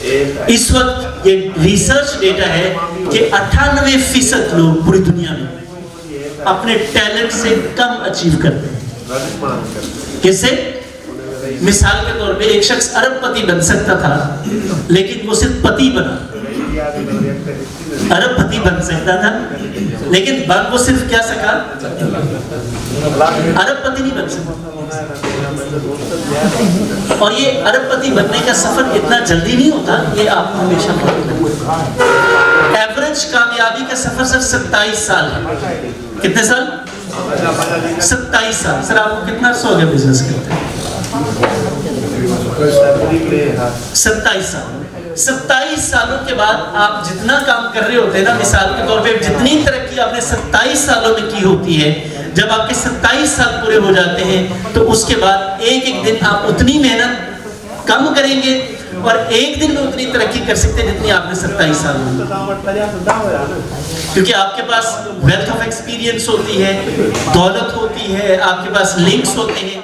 اس وقت یہ research data ہے کہ 98% لوگ پوری دنیا میں اپنے ٹیلنٹ سے کم اچیو کرتے ہیں. کس سے؟ مثال کے طور پہ ایک شخص ارب پتی بن سکتا تھا لیکن وہ صرف پتی بنا. ارب پتی بن سکتا تھا لیکن بن وہ صرف کیا سکا؟ ارب پتی نہیں بن سکتا. اور یہ ارب پتی بننے کا سفر اتنا جلدی نہیں ہوتا، یہ آپ کو ہمیشہ معلوم ہے. ایوریج کامیابی کا سفر صرف 27 سال ہے. کتنے سال؟ 27 سال. سر آپ کو کتنا عرصہ ہو گیا بزنس کرتے ہیں؟ 27 سال. 27 سالوں کے بعد آپ جتنا کام کر رہے ہوتے ہیں نا، مثال کے طور پہ جتنی ترقی آپ نے 27 سالوں میں کی ہوتی ہے، جب آپ کے 27 سال پورے ہو جاتے ہیں تو اس کے بعد ایک ایک دن آپ اتنی محنت کم کریں گے اور ایک دن میں اتنی ترقی کر سکتے ہیں جتنی آپ نے 27 سال میں. کیونکہ آپ کے پاس ویلتھ آف ایکسپیرینس ہوتی ہے، دولت ہوتی ہے، آپ کے پاس لنکس ہوتے ہیں.